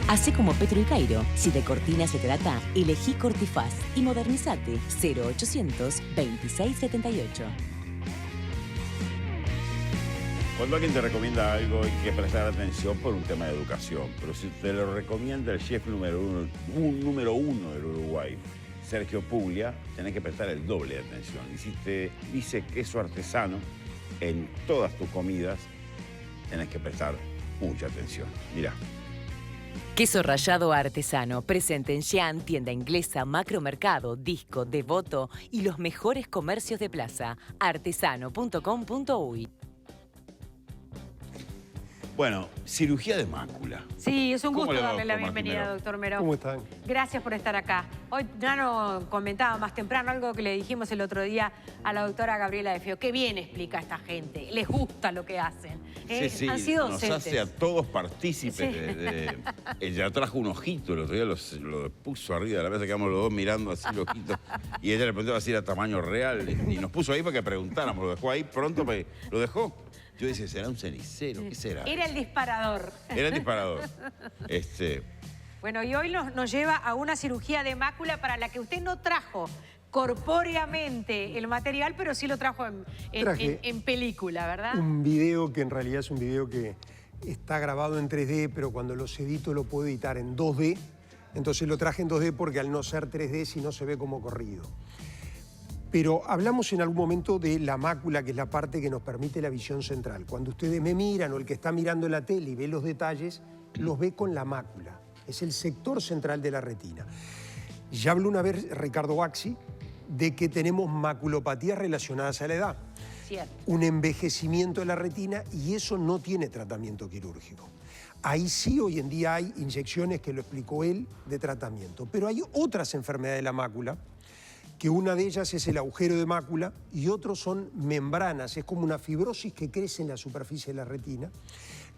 Hacé como Petro y Cairo. Si de cortina se trata, elegí Cortifaz y modernizate. 0800 2678. Cuando alguien te recomienda algo hay que prestar atención por un tema de educación, pero si te lo recomienda el chef número uno del Uruguay, Sergio Puglia, tenés que prestar el doble de atención. Y si te dice queso artesano en todas tus comidas, tenés que prestar mucha atención. Mirá. Queso rallado artesano, presente en Xi'an, tienda inglesa, macromercado, Disco, Devoto y los mejores comercios de plaza. artesano.com.uy. Bueno, cirugía de mácula. Sí, es un ¿Cómo gusto le va, darle la doctor bienvenida, Martín doctor Meró. ¿Cómo están? Gracias por estar acá. Hoy ya nos comentaba más temprano algo que le dijimos el otro día a la doctora Gabriela de Feo. Qué bien explica esta gente, les gusta lo que hacen. Sí, Han sido nos docentes. hace a todos partícipes de... Ella trajo un ojito, el otro día lo puso arriba de la mesa, quedamos los dos mirando así el ojito, y ella le preguntaba si era tamaño real, y nos puso ahí para que preguntáramos, lo dejó ahí pronto, lo dejó. Yo decía, ¿será un cenicero? ¿Qué será? Era el disparador. Era el disparador. Bueno, y hoy nos lleva a una cirugía de mácula para la que usted no trajo corpóreamente el material, pero sí lo trajo en película, ¿verdad? Un video que en realidad es un video que está grabado en 3D, pero cuando los edito lo puedo editar en 2D. Entonces lo traje en 2D porque al no ser 3D, si no se ve como corrido. Pero hablamos en algún momento de la mácula, que es la parte que nos permite la visión central. Cuando ustedes me miran o el que está mirando la tele y ve los detalles, los ve con la mácula. Es el sector central de la retina. Ya habló una vez Ricardo Baxi de que tenemos maculopatías relacionadas a la edad. Cierto. Un envejecimiento de la retina y eso no tiene tratamiento quirúrgico. Ahí sí hoy en día hay inyecciones, que lo explicó él, de tratamiento. Pero hay otras enfermedades de la mácula, que una de ellas es el agujero de mácula y otros son membranas, es como una fibrosis que crece en la superficie de la retina,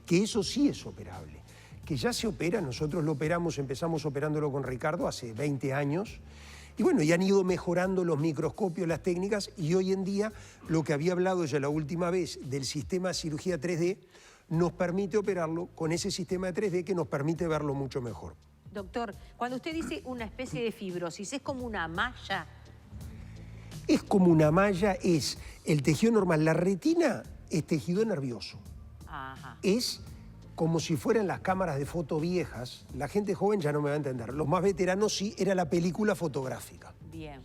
que eso sí es operable, que ya se opera, nosotros lo operamos, empezamos operándolo con Ricardo hace 20 años, y bueno, y han ido mejorando los microscopios, las técnicas, y hoy en día lo que había hablado ya la última vez del sistema de cirugía 3D, nos permite operarlo con ese sistema de 3D que nos permite verlo mucho mejor. Doctor, cuando usted dice una especie de fibrosis, ¿es como una malla? Es como una malla, es el tejido normal. La retina es tejido nervioso. Ajá. Es como si fueran las cámaras de foto viejas. La gente joven ya no me va a entender. Los más veteranos sí, era la película fotográfica. Bien.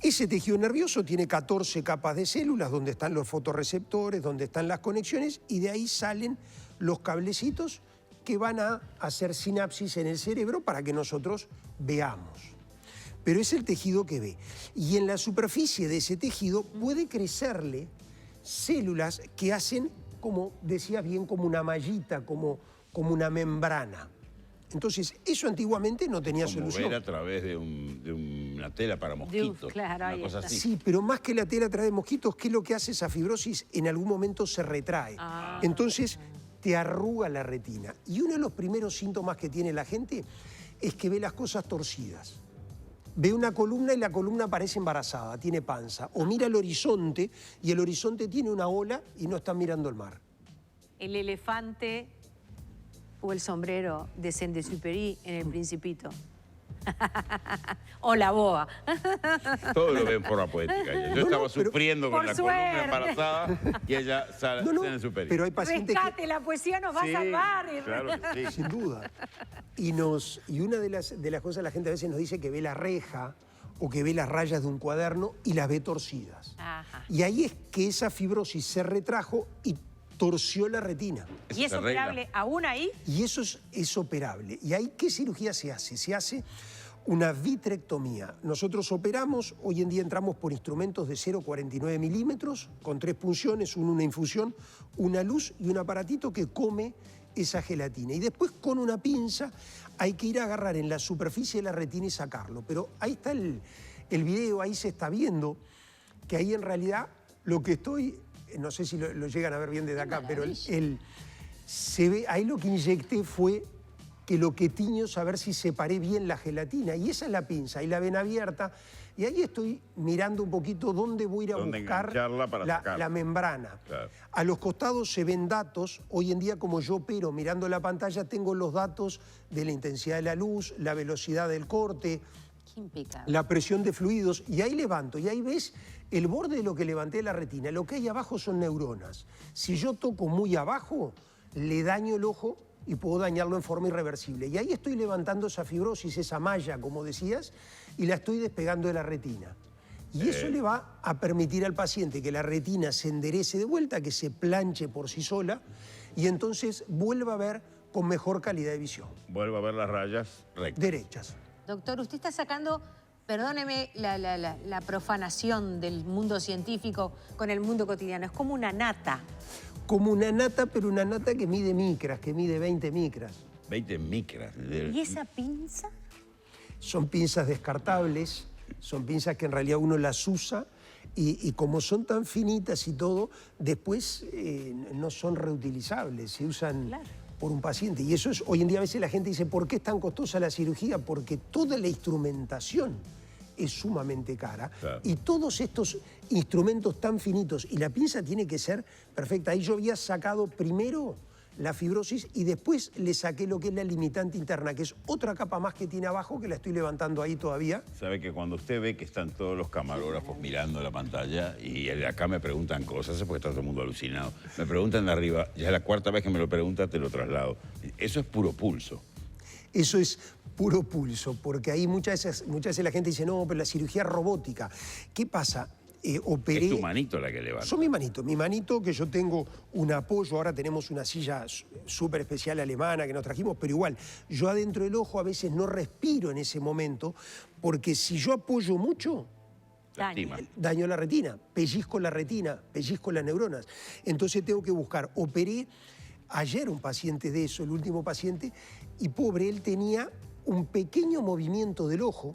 Ese tejido nervioso tiene 14 capas de células, donde están los fotorreceptores, donde están las conexiones, y de ahí salen los cablecitos que van a hacer sinapsis en el cerebro para que nosotros veamos. Pero es el tejido que ve. Y en la superficie de ese tejido puede crecerle células que hacen, como decía bien, como una mallita, como una membrana. Entonces, eso antiguamente no tenía solución. Como ver a través de una tela para mosquitos, claro, una ahí cosa está. así. Sí, pero más que la tela a través de mosquitos, ¿qué es lo que hace esa fibrosis? En algún momento se retrae. Entonces, te arruga la retina. Y uno de los primeros síntomas que tiene la gente es que ve las cosas torcidas. Ve una columna y la columna parece embarazada, tiene panza. O mira el horizonte y el horizonte tiene una ola y no está mirando el mar. El elefante o el sombrero de Saint-Exupéry en El Principito. O la boa. Todo lo ve en forma poética. Yo estaba sufriendo con por la suerte. columna embarazada y ella sale en el superior. Pero hay pacientes Rescate, la poesía nos va a salvar. Claro que sí. sin duda. Y una de las cosas la gente a veces nos dice que ve la reja o que ve las rayas de un cuaderno y las ve torcidas. Ajá. Y ahí es que esa fibrosis se retrajo y torció la retina. ¿Y es se arregla. operable aún ahí? Y eso es operable. ¿Y ahí qué cirugía se hace? Se hace una vitrectomía. Nosotros operamos, hoy en día entramos por instrumentos de 0,49 milímetros, con 3 punciones, una infusión, una luz y un aparatito que come esa gelatina. Y después con una pinza hay que ir a agarrar en la superficie de la retina y sacarlo. Pero ahí está el video, ahí se está viendo que ahí en realidad lo que estoy, no sé si lo llegan a ver bien desde acá, pero se ve, ahí lo que inyecté fue que lo que tiño es a ver si separé bien la gelatina. Y esa es la pinza. Y la ven abierta, Y ahí estoy mirando un poquito dónde voy a ir a buscar la membrana. Claro. A los costados se ven datos. Hoy en día, como yo opero mirando la pantalla, tengo los datos de la intensidad de la luz, la velocidad del corte, la presión de fluidos. Y ahí levanto, y ahí ves el borde de lo que levanté de la retina. Lo que hay abajo son neuronas. Si yo toco muy abajo, le daño el ojo y puedo dañarlo en forma irreversible. Y ahí estoy levantando esa fibrosis, esa malla, como decías, y la estoy despegando de la retina. Y eso le va a permitir al paciente que la retina se enderece de vuelta, que se planche por sí sola, y entonces vuelva a ver con mejor calidad de visión. Vuelva a ver las rayas rectas. Derechas. Doctor, usted está sacando, perdóneme la profanación del mundo científico con el mundo cotidiano. Es como una nata. Como una nata, pero una nata que mide micras, que mide 20 micras. 20 micras. ¿Y esa pinza? Son pinzas descartables, son pinzas que en realidad uno las usa y como son tan finitas y todo, después no son reutilizables, se usan por un paciente. Y eso es, hoy en día a veces la gente dice, ¿por qué es tan costosa la cirugía? Porque toda la instrumentación es sumamente cara. Claro. Y todos estos instrumentos tan finitos, y la pinza tiene que ser perfecta. Ahí yo había sacado primero la fibrosis y después le saqué lo que es la limitante interna, que es otra capa más que tiene abajo, que la estoy levantando ahí todavía. Sabe que cuando usted ve que están todos los camarógrafos mirando la pantalla y de acá me preguntan cosas, es porque está todo el mundo alucinado. Me preguntan de arriba, ya es la cuarta vez que me lo pregunta, te lo traslado. Eso es puro pulso. Eso es puro pulso, porque ahí muchas veces la gente dice, no, pero la cirugía robótica. ¿Qué pasa? Operé... Es tu manito la que levanta. Son mi manito, que yo tengo un apoyo, ahora tenemos una silla súper especial alemana que nos trajimos, pero igual, yo adentro del ojo a veces no respiro en ese momento, porque si yo apoyo mucho, daño la retina, pellizco las neuronas. Entonces tengo que buscar. Operé ayer un paciente de eso, el último paciente, y pobre, él tenía un pequeño movimiento del ojo,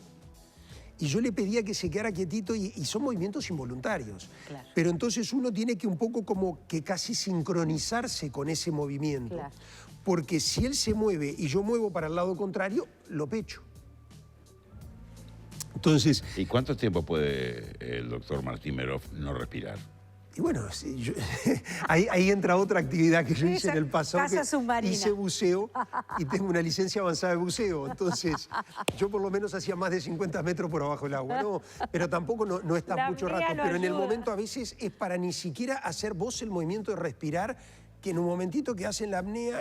y yo le pedía que se quedara quietito y son movimientos involuntarios. Claro. Pero entonces uno tiene que un poco como que casi sincronizarse con ese movimiento. Claro. Porque si él se mueve y yo muevo para el lado contrario, lo pecho. Entonces... ¿Y cuánto tiempo puede el doctor Martín Merov no respirar? Y bueno, ahí entra otra actividad que yo hice en el pasado. Casa submarina. Hice buceo y tengo una licencia avanzada de buceo. Entonces, yo por lo menos hacía más de 50 metros por abajo del agua. No, pero tampoco no está mucho rato. Pero en el momento a veces es para ni siquiera hacer vos el movimiento de respirar, que en un momentito que hacen la apnea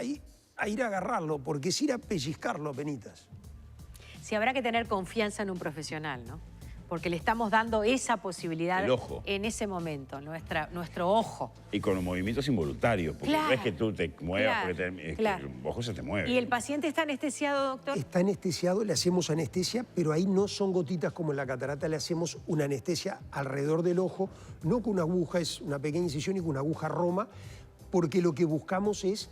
a ir a agarrarlo, porque es ir a pellizcarlo, penitas. Sí, habrá que tener confianza en un profesional, ¿no? Porque le estamos dando esa posibilidad en ese momento, nuestro ojo. Y con los movimientos involuntarios, porque no es que tú te muevas, porque el ojo se te mueve. ¿Y el paciente está anestesiado, doctor? Está anestesiado, le hacemos anestesia, pero ahí no son gotitas como en la catarata, le hacemos una anestesia alrededor del ojo, no con una aguja, es una pequeña incisión y con una aguja roma, porque lo que buscamos es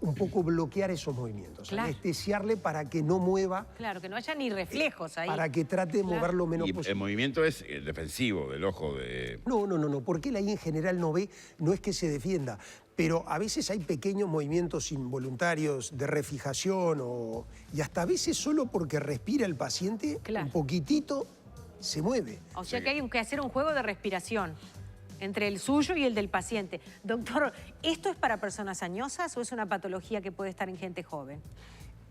un poco bloquear esos movimientos, anestesiarle para que no mueva. Claro, que no haya ni reflejos ahí. Para que trate de mover lo menos posible. El movimiento es defensivo del ojo de... No, porque él ahí en general no ve, no es que se defienda, pero a veces hay pequeños movimientos involuntarios de refijación y hasta a veces solo porque respira el paciente, un poquitito se mueve. O sea que hay que hacer un juego de respiración entre el suyo y el del paciente. Doctor, ¿esto es para personas añosas o es una patología que puede estar en gente joven?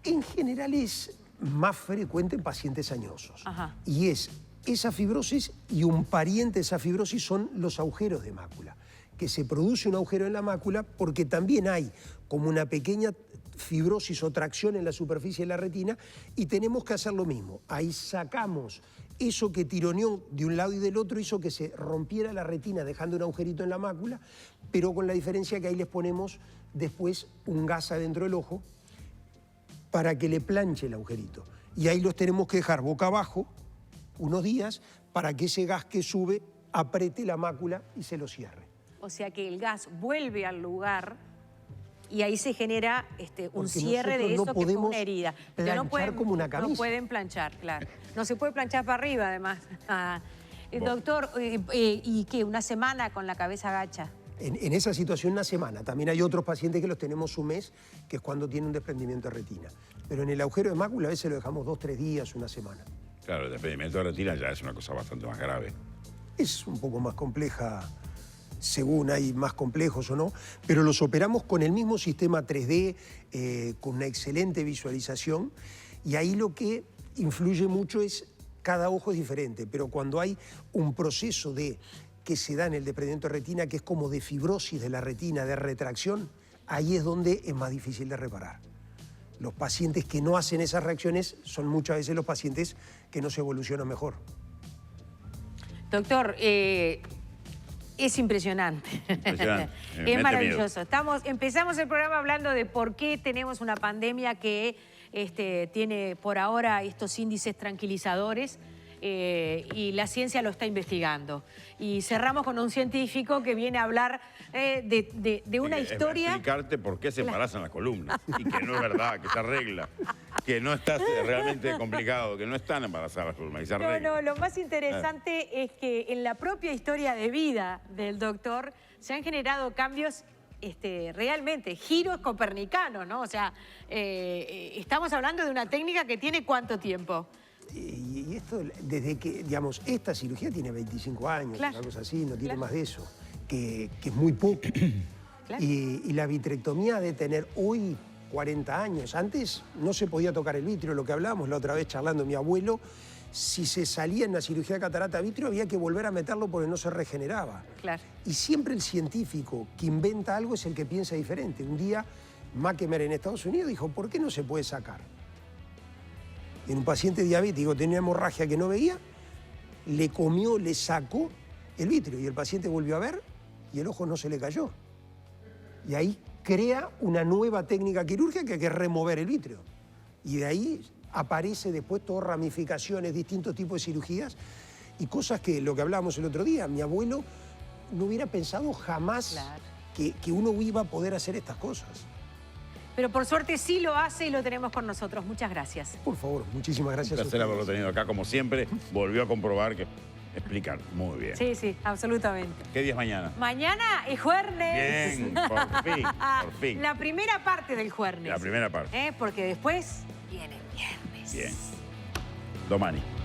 En general es más frecuente en pacientes añosos. Ajá. Y es esa fibrosis y un pariente de esa fibrosis son los agujeros de mácula. Que se produce un agujero en la mácula porque también hay como una pequeña fibrosis o tracción en la superficie de la retina y tenemos que hacer lo mismo. Ahí sacamos eso que tironeó de un lado y del otro, hizo que se rompiera la retina dejando un agujerito en la mácula, pero con la diferencia que ahí les ponemos después un gas adentro del ojo para que le planche el agujerito. Y ahí los tenemos que dejar boca abajo unos días para que ese gas que sube apriete la mácula y se lo cierre. O sea que el gas vuelve al lugar y ahí se genera un cierre de eso que fue una herida. Planchar como una camisa. No pueden planchar, claro. No se puede planchar para arriba, además. Doctor, ¿y qué? ¿Una semana con la cabeza agacha? En esa situación una semana. También hay otros pacientes que los tenemos un mes, que es cuando tienen un desprendimiento de retina. Pero en el agujero de mácula a veces lo dejamos 2 o 3 días, una semana. Claro, el desprendimiento de retina ya es una cosa bastante más grave. Es un poco más compleja, según hay más complejos o no, pero los operamos con el mismo sistema 3D, con una excelente visualización, y ahí lo que influye mucho es, cada ojo es diferente, pero cuando hay un proceso que se da en el desprendimiento de retina, que es como de fibrosis de la retina, de retracción, ahí es donde es más difícil de reparar. Los pacientes que no hacen esas reacciones son muchas veces los pacientes que no se evolucionan mejor. Doctor, es impresionante. Es maravilloso. Empezamos el programa hablando de por qué tenemos una pandemia que tiene por ahora estos índices tranquilizadores. Y la ciencia lo está investigando. Y cerramos con un científico que viene a hablar de una historia... Explicarte por qué se embarazan las columnas y que no es verdad, que se arregla, que no está realmente complicado, que no están embarazadas las columnas, que se arregla. No, lo más interesante es que en la propia historia de vida del doctor se han generado cambios realmente, giros copernicanos, ¿no? O sea, estamos hablando de una técnica que tiene ¿cuánto tiempo? Y esto, desde que, digamos, esta cirugía tiene 25 años, claro, una cosa así, no tiene más de eso, que es muy poco. Claro. Y la vitrectomía de tener hoy 40 años. Antes no se podía tocar el vitrio, lo que hablábamos la otra vez charlando mi abuelo, si se salía en la cirugía de catarata vitrio había que volver a meterlo porque no se regeneraba. Claro. Y siempre el científico que inventa algo es el que piensa diferente. Un día Mackemer en Estados Unidos dijo, ¿por qué no se puede sacar? En un paciente diabético tenía hemorragia que no veía, le comió, le sacó el vitrio y el paciente volvió a ver y el ojo no se le cayó. Y ahí crea una nueva técnica quirúrgica que es remover el vitrio. Y de ahí aparece después todas ramificaciones, distintos tipos de cirugías y cosas que, lo que hablábamos el otro día, mi abuelo no hubiera pensado jamás, claro, que uno iba a poder hacer estas cosas. Pero por suerte sí lo hace y lo tenemos con nosotros. Muchas gracias. Por favor, muchísimas gracias. Un placer haberlo tenido acá, como siempre. Volvió a comprobar que explican muy bien. Sí, sí, absolutamente. ¿Qué día es mañana? Mañana es jueves. Bien, por fin, por fin. La primera parte del jueves. La primera parte. Porque después viene viernes. Bien. Domani.